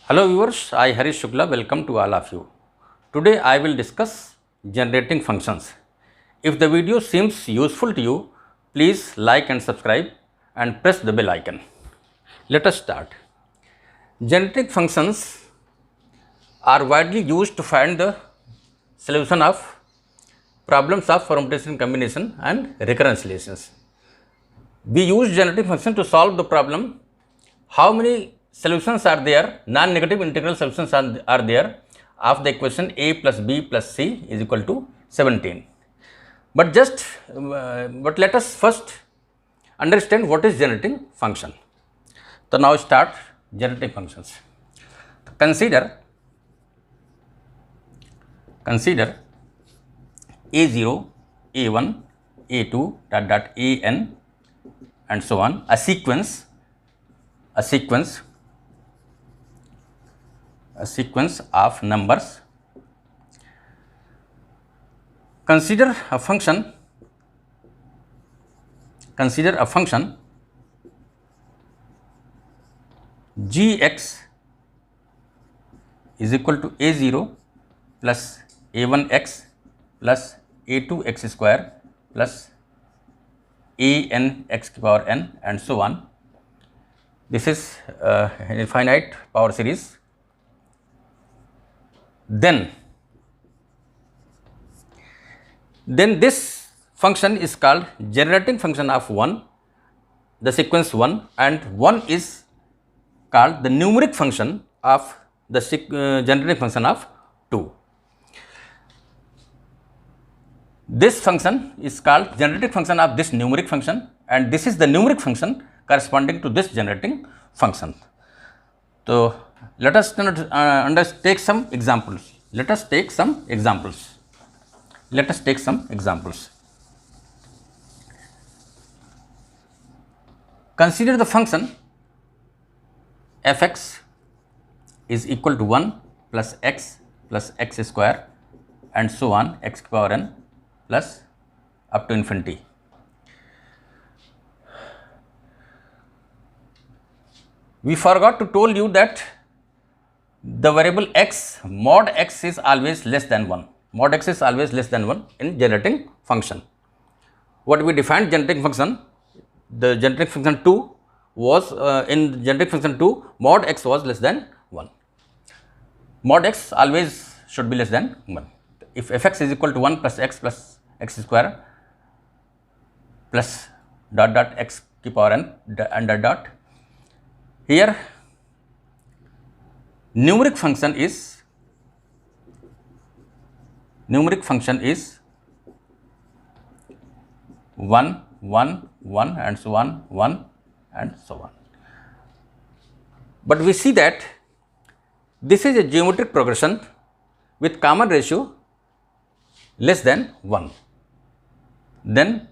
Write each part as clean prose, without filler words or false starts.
Hello viewers, I Harish Shukla welcome to all of you. Today I will discuss generating functions. If the video seems useful to you, please like and subscribe and press the bell icon. Let us start. Generating functions are widely used to find the solution of problems of permutation combination and recurrence relations. We use generating function to solve the problem how many solutions are there, non-negative integral solutions are there of the equation a plus b plus c is equal to 17. But let us first understand what is generating function. So now start generating functions. Consider a0, a1, a2 an and so on, a sequence of numbers. Consider a function gx is equal to a0 plus a1x plus a2x square plus an x to the power n and so on. This is an infinite power series. Then this function is called generating function of 1, the sequence 1, and 1 is called the numeric function of the generating function of 2. This function is called generating function of this numeric function, and this is the numeric function corresponding to this generating function. So let us take some examples. Consider the function fx is equal to 1 plus x square and so on, x to the power n plus up to infinity. We forgot to told you that the variable x, mod x is always less than 1. Mod x is always less than 1 in generating function. What we defined generating function, the generating function 2 was in generating function 2, mod x was less than 1. Mod x always should be less than 1. If fx is equal to 1 plus x square plus dot x to the power n and dot. Here numeric function is 1 1 1 and so on, 1 and so on. But we see that this is a geometric progression with common ratio less than 1. Then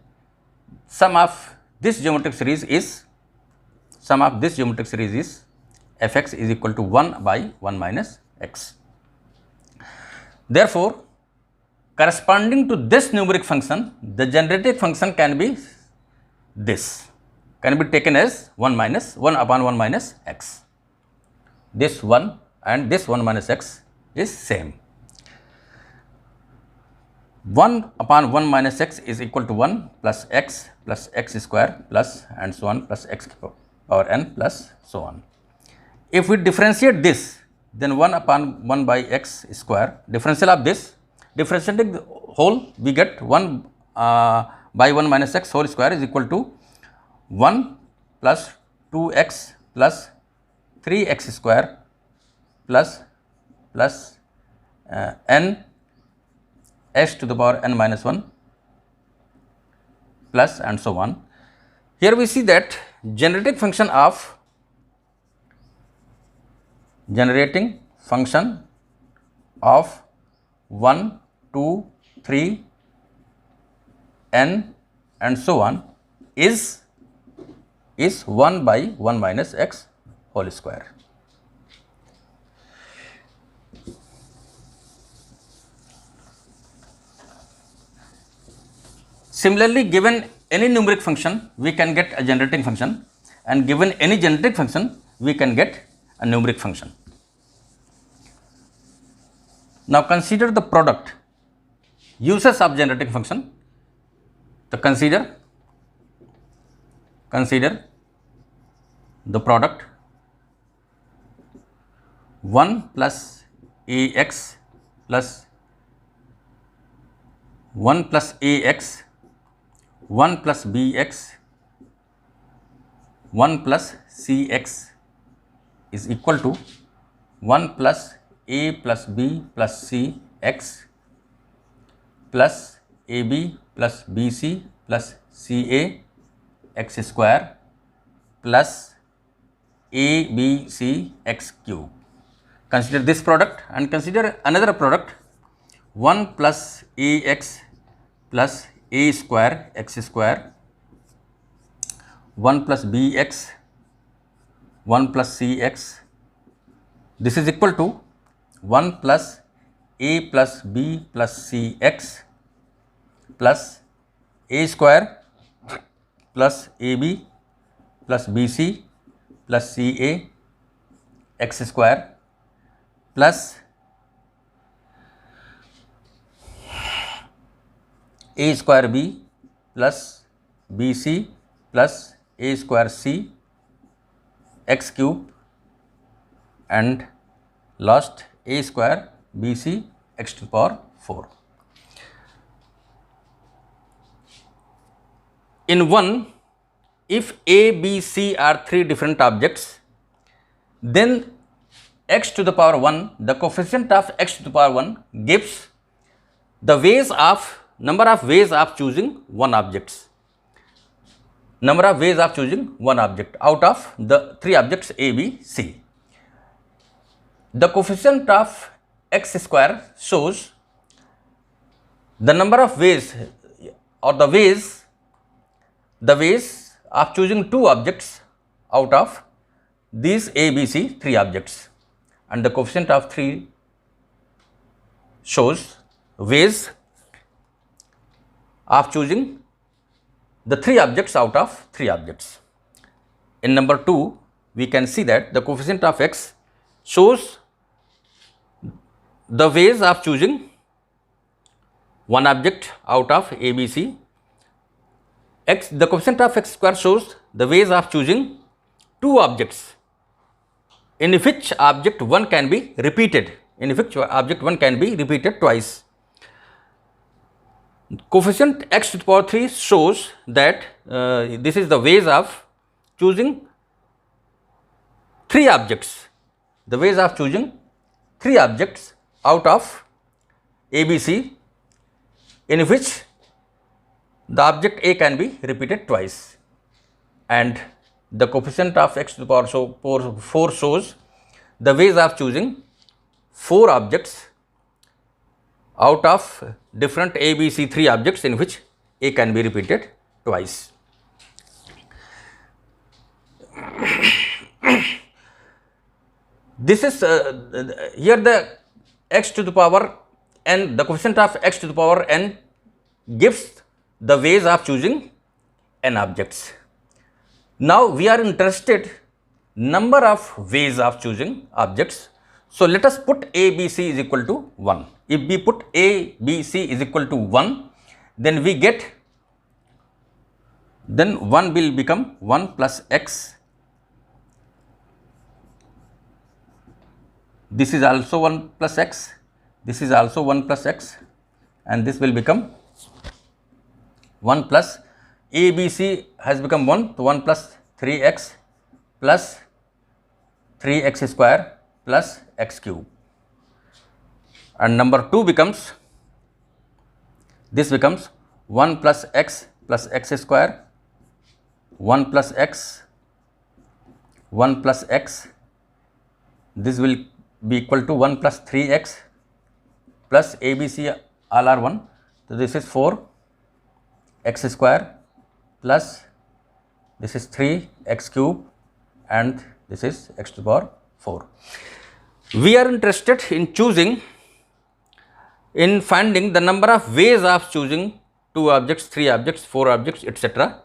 sum of this geometric series is fx is equal to 1 by 1 minus x. Therefore, corresponding to this numeric function, the generating function can be taken as 1 upon 1 minus x. This 1 and this 1 minus x is same. 1 upon 1 minus x is equal to 1 plus x square plus and so on plus x to the power n plus so on. If we differentiate this, then 1 upon 1 by x square, differential of this, differentiating the whole, we get 1 by 1 minus x whole square is equal to 1 plus 2x plus 3x square plus n x to the power n minus 1 plus and so on. Here we see that generating function of 1, 2, 3, n and so on is 1 by 1 minus x whole square. Similarly, given any numeric function, we can get a generating function, and given any generating function, we can get a numeric function. Now consider the product. Uses of generating function. So consider the product 1 plus ax plus 1 plus ax 1 plus bx 1 plus cx is equal to 1 plus a plus b plus c x plus ab plus bc plus ca x square plus abc x cube. Consider this product and consider another product 1 plus ax plus a square x square 1 plus bx 1 plus cx. This is equal to 1 plus a plus b plus cx plus a square plus ab plus bc plus ca x square plus a square b plus bc plus a square c x cube and last a square bc x to the power 4. In one, if a, b, c are three different objects, then x to the power 1, the coefficient of x to the power 1 gives the number of ways of choosing one object. Number of ways of choosing one object out of the three objects a, b, c. The coefficient of x square shows the number of ways or the ways of choosing two objects out of these a, b, c three objects, and the coefficient of 3 shows ways of choosing the three objects out of three objects. In number 2, we can see that the coefficient of x shows the ways of choosing one object out of a, b, c. The coefficient of x square shows the ways of choosing two objects in which object 1 can be repeated, twice. Coefficient x to the power 3 shows that this is the ways of choosing three objects, out of a, b, c, in which the object a can be repeated twice, and the coefficient of x to the power 4 shows the ways of choosing four objects out of different a, b, c three objects in which a can be repeated twice. This is here the x to the power n, the coefficient of x to the power n gives the ways of choosing n objects. Now we are interested number of ways of choosing objects. So let us put a, b, c is equal to 1. If we put a, b, c is equal to 1, then we get, then 1 will become 1 plus x. This is also 1 plus x. This is also 1 plus x, and this will become 1 plus a, b, c has become 1, so 1 plus 3x plus 3x square plus x cube, and number 2 becomes, this becomes 1 plus x square, 1 plus x, 1 plus x, this will be equal to 1 plus 3x plus a, b, c all are 1, so this is 4 x square plus this is 3 x cube and this is x to the power 4. We are interested in finding the number of ways of choosing 2 objects, 3 objects, 4 objects, etc.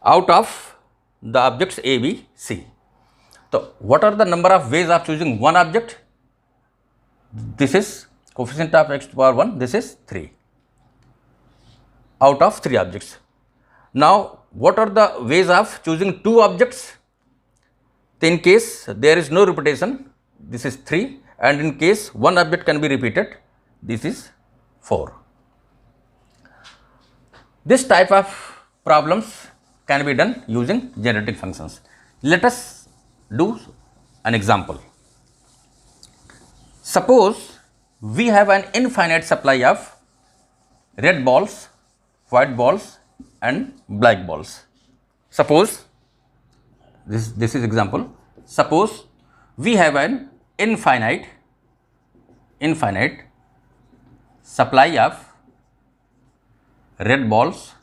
out of the objects a, b, c. So what are the number of ways of choosing one object? this is coefficient of x to the power 1, this is 3 out of 3 objects. Now, what are the ways of choosing 2 objects? In case there is no repetition, this is 3, and in case one object can be repeated, this is 4. This type of problems can be done using generating functions. Let us do an example. Suppose we have an infinite supply of red balls, white balls and black balls. Suppose this is example. Suppose we have an infinite supply of red balls,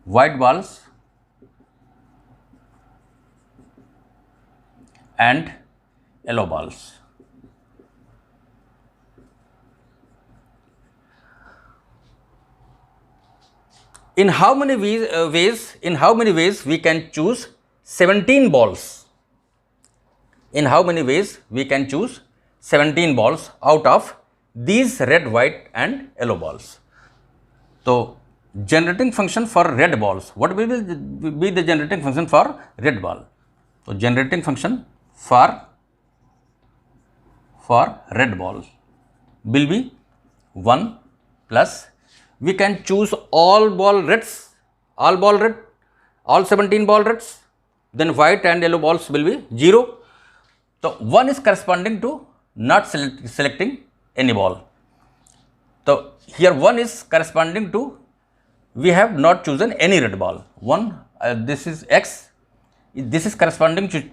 white balls and yellow balls. In how many ways we can choose 17 balls? In how many ways we can choose 17 balls out of these red, white and yellow balls? So, generating function for red balls. What will be the generating function for red ball? So, generating function for red ball will be 1 plus, we can choose all 17 ball reds, then white and yellow balls will be 0. So, 1 is corresponding to not selecting any ball. So, here 1 is corresponding to we have not chosen any red ball. 1, this is x, this is corresponding to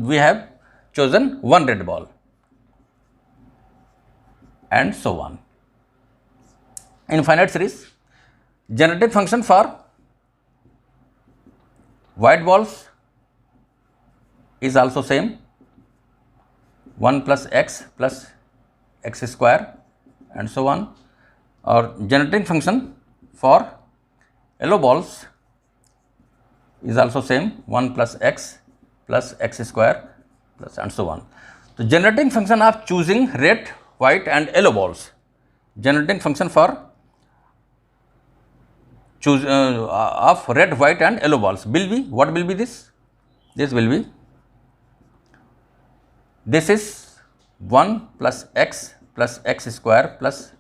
we have chosen 1 red ball, and so on. Infinite series. Generating function for white balls is also same, 1 plus x square and so on. Or generating function for yellow balls is also same, 1 plus x square plus and so on. So, generating function of choosing red, white and yellow balls. Generating function for choose of red, white and yellow balls will be, what will be this? This will be, this is 1 plus x square plus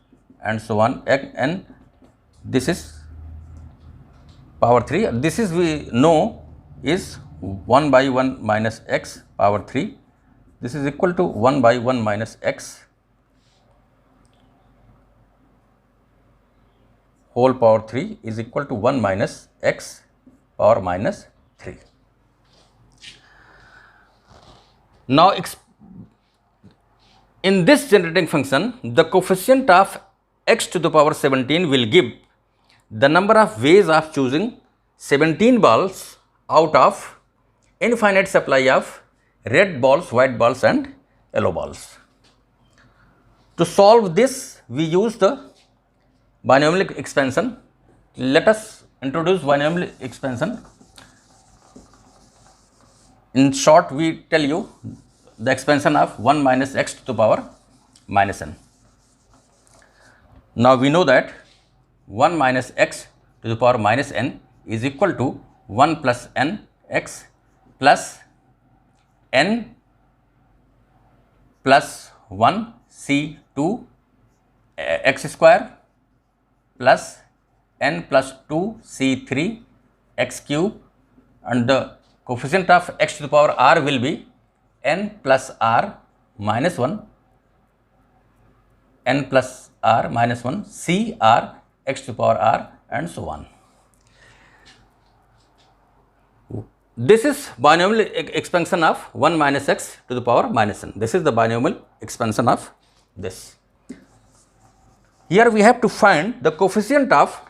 and so on, and this is power 3. This is we know is 1 by 1 minus x power 3. This is equal to 1 by 1 minus x whole power 3 is equal to 1 minus x power minus 3. Now, in this generating function, the coefficient of x to the power 17 will give the number of ways of choosing 17 balls out of infinite supply of red balls, white balls and yellow balls. To solve this, we use the binomial expansion. Let us introduce binomial expansion. In short, we tell you the expansion of 1 minus x to the power minus n. Now, we know that 1 minus x to the power minus n is equal to 1 plus n x plus n plus 1 c2 x square plus n plus 2 c3 x cube, and the coefficient of x to the power r will be n plus r minus 1, n plus r minus 1 c r x to the power r and so on. This is binomial expansion of 1 minus x to the power minus n. This is the binomial expansion of this. Here we have to find the coefficient of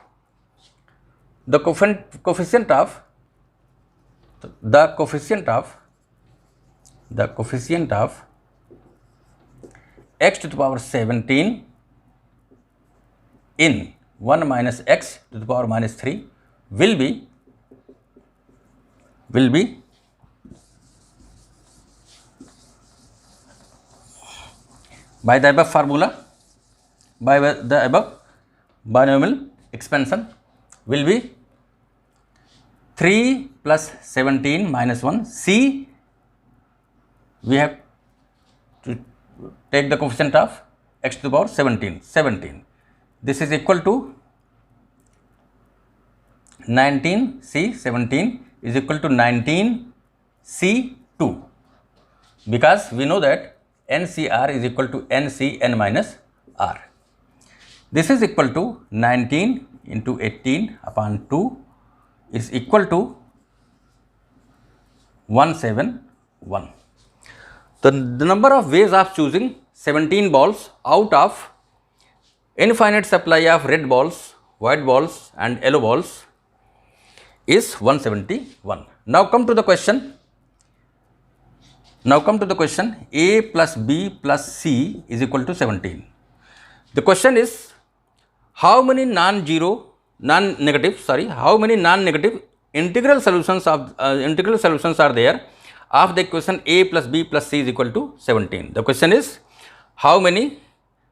x to the power 17 in 1 minus x to the power minus 3 will be by the above formula, by the above binomial expansion will be 3 plus 17 minus 1. C, we have to take the coefficient of x to the power 17. This is equal to 19 C 17 is equal to 19 C 2, because we know that NCR is equal to NCN minus R. This is equal to 19 into 18 upon 2 is equal to 171. The number of ways of choosing 17 balls out of infinite supply of red balls, white balls and yellow balls is 171. Now come to the question. A plus B plus C is equal to 17. The question is, how many non-negative integral solutions are there of the equation A plus B plus C is equal to 17. The question is, how many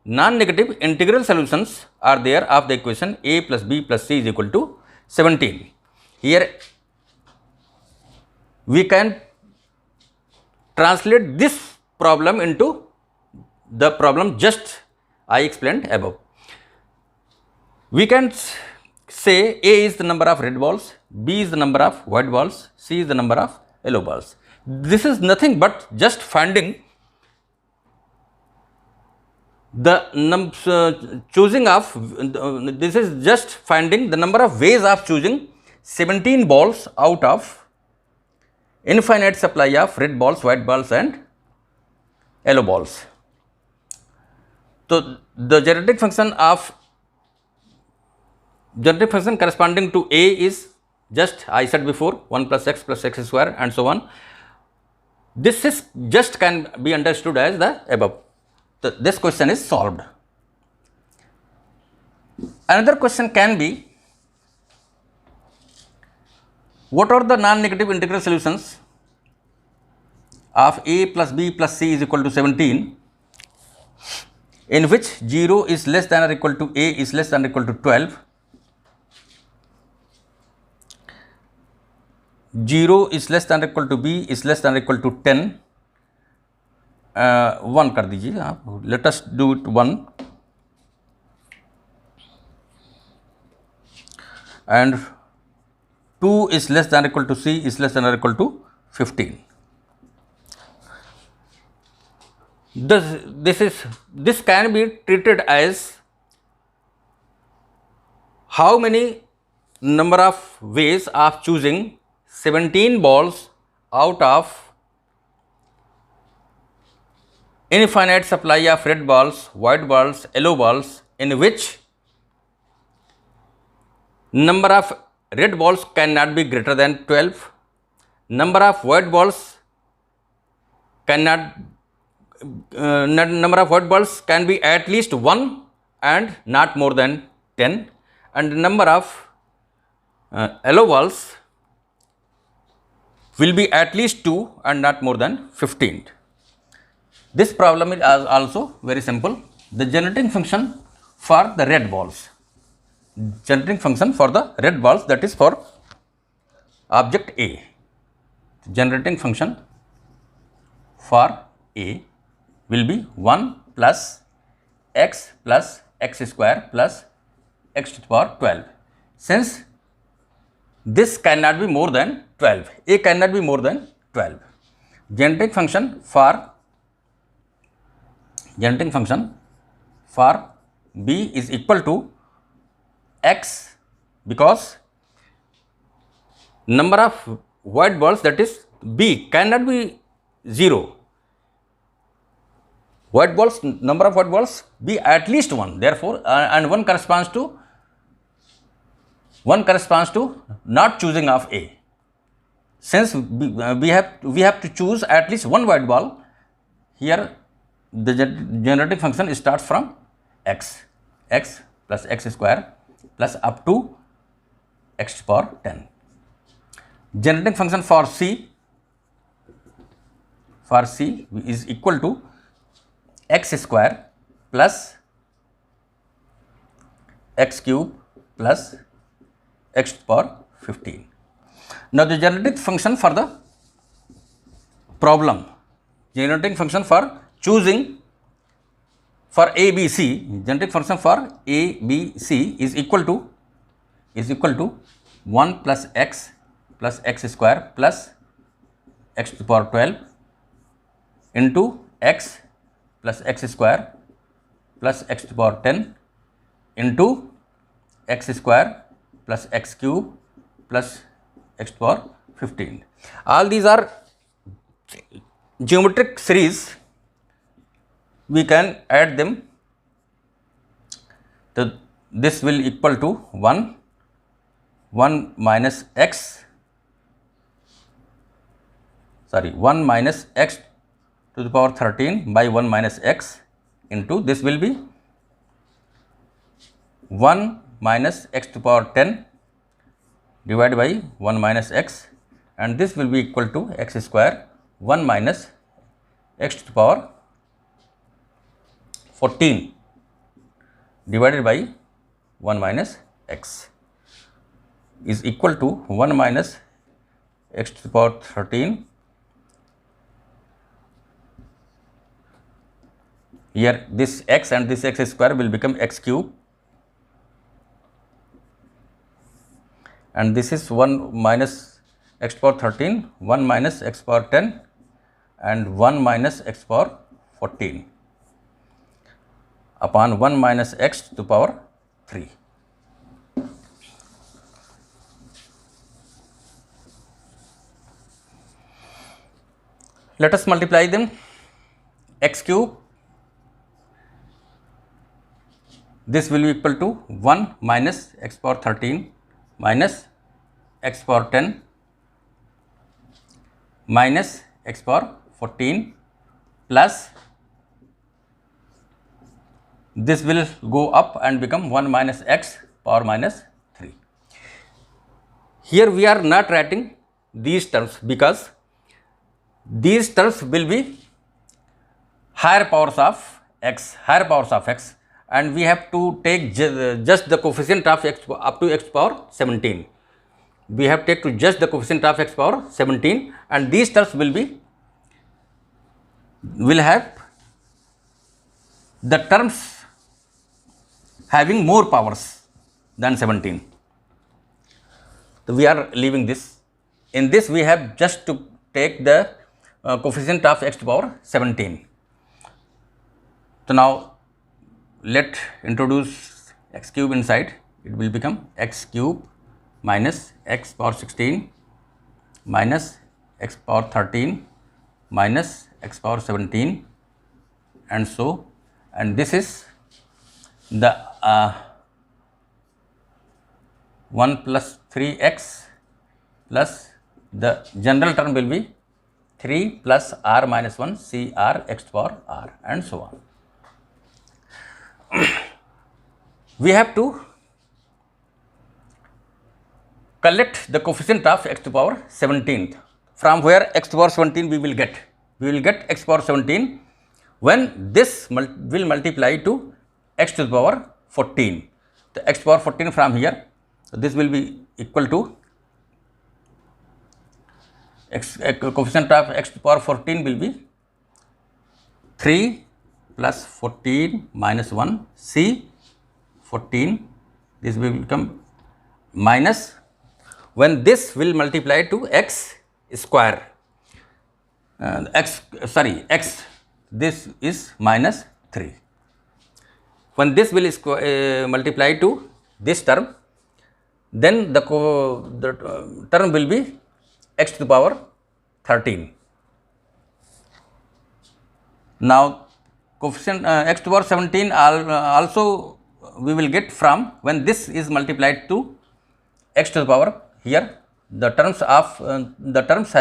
non-negative integral solutions are there of the equation A plus B plus C is equal to 17. Here we can translate this problem into the problem just I explained above. We can say A is the number of red balls, B is the number of white balls, C is the number of yellow balls. This is nothing but just finding the number of ways of choosing 17 balls out of infinite supply of red balls, white balls and yellow balls. So the genetic function corresponding to A is just I said before 1 plus x square and so on. This is just can be understood as the above. So this question is solved. Another question can be, what are the non-negative integral solutions of A plus B plus C is equal to 17 in which 0 is less than or equal to A is less than or equal to 12, 0 is less than or equal to B is less than or equal to 10, 1 कर दीजिए आप, let us do it 1, and 2 is less than or equal to C is less than or equal to 15. This can be treated as how many number of ways of choosing 17 balls out of infinite supply of red balls, white balls, yellow balls, in which number of red balls cannot be greater than 12, number of white balls can be at least 1 and not more than 10, and number of yellow balls will be at least 2 and not more than 15. This problem is also very simple. The generating function for the red balls, that is for object A. Generating function for A will be 1 plus x square plus x to the power 12. Since this cannot be more than 12, A cannot be more than 12. Generating function for B is equal to x, because number of white balls, that is B, cannot be 0. Number of white balls be at least 1, therefore and 1 corresponds to not choosing of A. Since we have to choose at least one white ball, here the generating function starts from x plus x square plus up to x to the power 10. Generating function for C is equal to x square plus x cube plus x to the power 15. Now the generating function for the problem, generating function for choosing for ABC, generating function for ABC is equal to 1 plus x square plus x to the power 12 into x plus x square plus x to the power 10 into x square plus x cube plus x to the power 15. All these are geometric series. We can add them. So this will equal to 1 minus x, 1 minus x to the power 13 by 1 minus x into this will be 1 minus x to the power 10 divided by 1 minus x, and this will be equal to x square 1 minus x to the power 14 divided by 1 minus x is equal to 1 minus x to the power 13. Here this x and this x square will become x cube, and this is 1 minus x to the power 13, 1 minus x to the power 10 and 1 minus x to the power 14 upon 1 minus x to the power 3. Let us multiply them. X cube, this will be equal to 1 minus x to the power 13 minus x to the power 10 minus x to the power 14 plus this will go up and become 1 minus x power minus 3. Here we are not writing these terms because these terms will be higher powers of x, and we have to take just the coefficient of x up to x power 17. We have to take to just the coefficient of x power 17, and these terms will have the terms having more powers than 17. So we are leaving this. In this we have just to take the coefficient of x to the power 17. So now let introduce x cube inside. It will become x cube minus x power 16 minus x power 13 minus x power 17 and so, and this is the 1 plus 3x plus the general term will be 3 plus r minus 1 c r x to the power r and so on. We have to collect the coefficient of x to the power 17th. From where x to the power 17 we will get? We will get x to the power 17 when this will multiply to x to the power 14. The x to the power 14 from here. So this will be equal to coefficient of x to the power 14 will be 3 plus 14 minus 1 c 14. This will become minus when this will multiply to x square. X this is minus 3. When this will multiply to this term, then the term will be x to the power 13. Now coefficient x to the power 17 also we will get from when this is multiplied to x to the power, here the terms of the terms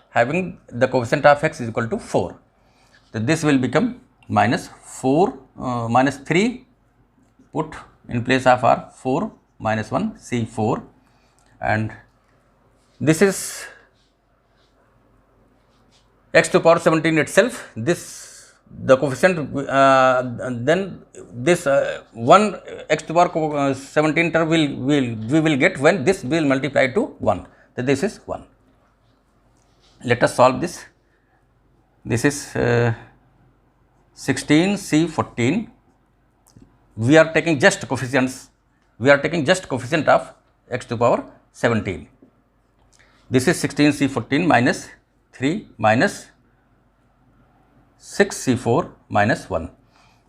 having the coefficient of x is equal to 4. So this will become minus 4 minus 3 put in place of r 4 minus 1 c 4, and this is x to the power 17 itself, this the coefficient, then this 1 x to the power 17 term we will get when this will multiply to 1. So this is 1. Let us solve this. This is 16C14. We are taking just coefficients. We are taking just coefficient of x to the power 17. This is 16C14 minus 3 minus 6C4 minus 1.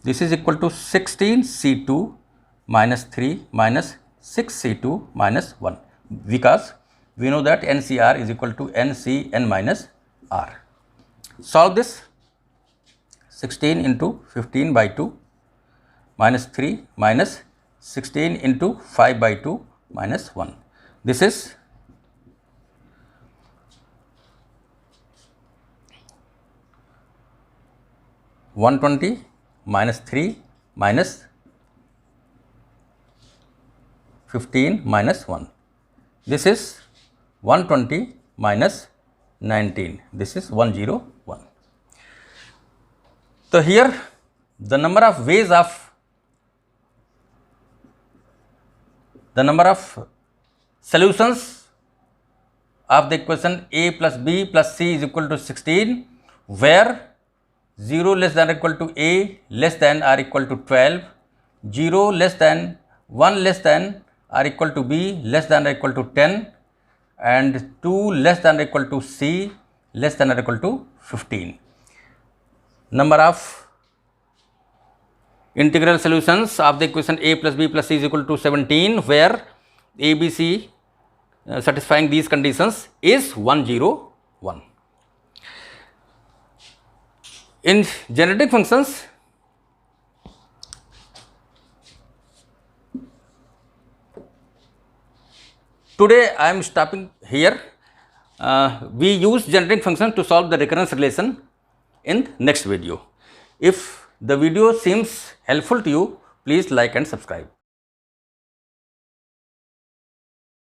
This is equal to 16C2 minus 3 minus 6C2 minus 1, because we know that NCR is equal to NCN minus R. Solve this. 16 into 15 by 2 minus 3 minus 16 into 5 by 2 minus 1. This is 120 minus 3 minus 15 minus 1. This is 120 minus 19. This is 101. So here the number of ways of solutions of the equation a plus b plus c is equal to 16, where 0 less than or equal to a less than or equal to 12, 0 less than 1 less than or equal to b less than or equal to 10, and 2 less than or equal to c less than or equal to 15. Number of integral solutions of the equation a plus b plus c is equal to 17, where a, b, c satisfying these conditions is 101. In generating functions, today I am stopping here. We use generating function to solve the recurrence relation in next video. If the video seems helpful to you, please like and subscribe.